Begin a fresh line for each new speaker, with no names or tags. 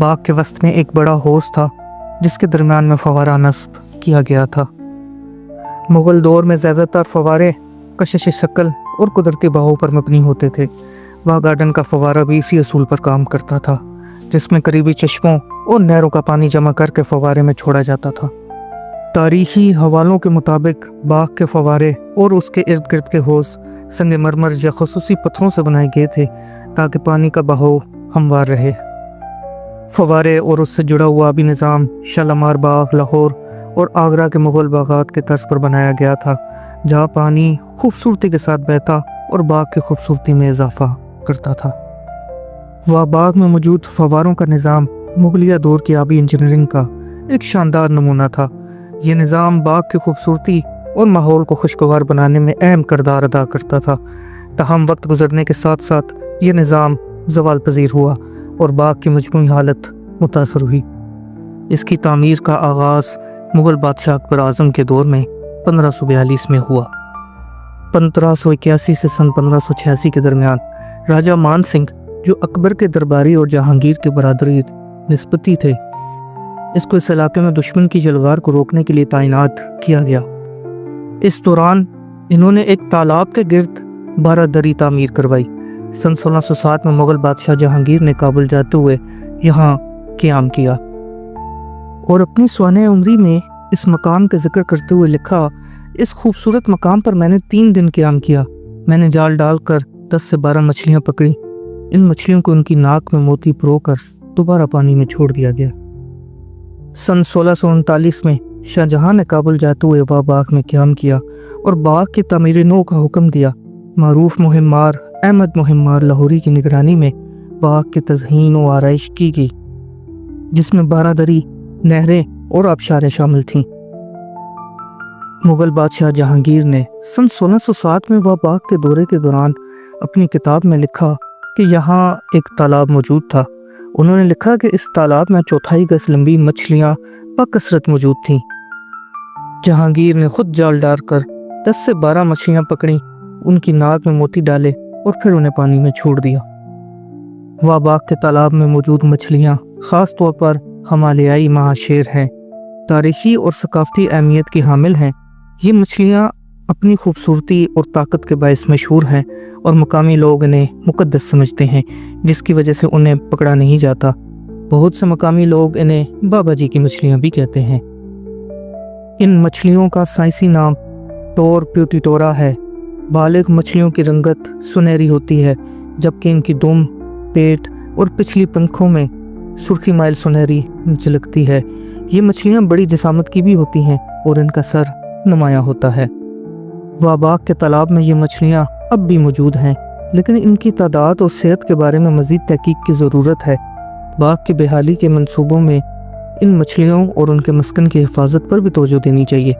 باغ کے وسط میں ایک بڑا حوض تھا جس کے درمیان میں فوارہ نصب کیا گیا تھا۔ مغل دور میں زیادہ تر فوارے کشش شکل اور قدرتی بہاؤ پر مبنی ہوتے تھے۔ واہ گارڈن کا فوارہ بھی اسی اصول پر کام کرتا تھا، جس میں قریبی چشموں اور نہروں کا پانی جمع کر کے فوارے میں چھوڑا جاتا تھا۔ تاریخی حوالوں کے مطابق باغ کے فوارے اور اس کے ارد گرد کے حوض سنگ مرمر یا خصوصی پتھروں سے بنائے گئے تھے تاکہ پانی کا بہاؤ ہموار رہے۔ فوارے اور اس سے جڑا ہوا آبی نظام شالیمار باغ لاہور اور آگرہ کے مغل باغات کے طرز پر بنایا گیا تھا، جہاں پانی خوبصورتی کے ساتھ بہتا اور باغ کی خوبصورتی میں اضافہ کرتا تھا۔ واہ باغ میں موجود فواروں کا نظام مغلیہ دور کی آبی انجینئرنگ کا ایک شاندار نمونہ تھا۔ یہ نظام باغ کی خوبصورتی اور ماحول کو خوشگوار بنانے میں اہم کردار ادا کرتا تھا۔ تاہم وقت گزرنے کے ساتھ ساتھ یہ نظام زوال پذیر ہوا اور باغ کی مجموعی حالت متاثر ہوئی۔ اس کی تعمیر کا آغاز مغل بادشاہ اکبر اعظم کے دور میں 1542 میں ہوا۔ 1581 سے سن 1586 کے درمیان راجہ مان سنگھ، جو اکبر کے درباری اور جہانگیر کے برادری نسبتی تھے، اس کو اس علاقے میں دشمن کی جلغار کو روکنے کے لیے تعینات کیا گیا۔ اس دوران انہوں نے ایک تالاب کے گرد 12 دری تعمیر کروائی۔ سن 1607 میں مغل بادشاہ جہانگیر نے کابل جاتے ہوئے یہاں قیام کیا اور اپنی سوانح عمری میں اس مقام کا ذکر کرتے ہوئے لکھا، اس خوبصورت مقام پر میں نے 3 دن قیام کیا۔ میں نے جال ڈال کر 10 سے 12 مچھلیاں پکڑی۔ ان مچھلیوں کو ان کی ناک میں موتی پرو کر دوبارہ پانی میں چھوڑ دیا گیا۔ سن 1639 میں شاہ جہاں نے کابل جاتے ہوئے واہ باغ میں قیام کیا اور باغ کی تعمیر نو کا حکم دیا۔ معروف مہم مار احمد مہم مار لاہوری کی نگرانی میں باغ کی تزئین و آرائش کی گئی، جس میں 12 دری، نہریں اور آبشاریں شامل تھیں۔ مغل بادشاہ جہانگیر نے سن 1607 میں واہ باغ کے دورے کے دوران اپنی کتاب میں لکھا کہ یہاں ایک تالاب موجود تھا۔ انہوں نے لکھا کہ اس تالاب میں 1/4 گز لمبی مچھلیاں بکثرت موجود تھیں۔ جہانگیر نے خود جال ڈال کر 10 سے 12 مچھلیاں پکڑیں، ان کی ناک میں موتی ڈالے اور پھر انہیں پانی میں چھوڑ دیا۔ واہ باغ کے تالاب میں موجود مچھلیاں خاص طور پر ہمالیائی ماہا شیر ہیں، تاریخی اور ثقافتی اہمیت کی حامل ہیں۔ یہ مچھلیاں اپنی خوبصورتی اور طاقت کے باعث مشہور ہیں اور مقامی لوگ انہیں مقدس سمجھتے ہیں، جس کی وجہ سے انہیں پکڑا نہیں جاتا۔ بہت سے مقامی لوگ انہیں بابا جی کی مچھلیاں بھی کہتے ہیں۔ ان مچھلیوں کا سائنسی نام ٹور پیوٹیٹورا ہے۔ بالغ مچھلیوں کی رنگت سنہری ہوتی ہے، جبکہ ان کی دم، پیٹ اور پچھلی پنکھوں میں سرخی مائل سنہری جھلکتی ہے۔ یہ مچھلیاں بڑی جسامت کی بھی ہوتی ہیں اور ان کا سر نمایاں ہوتا ہے۔ واہ باغ کے تالاب میں یہ مچھلیاں اب بھی موجود ہیں، لیکن ان کی تعداد اور صحت کے بارے میں مزید تحقیق کی ضرورت ہے۔ باغ کی بحالی کے منصوبوں میں ان مچھلیوں اور ان کے مسکن کی حفاظت پر بھی توجہ دینی چاہیے۔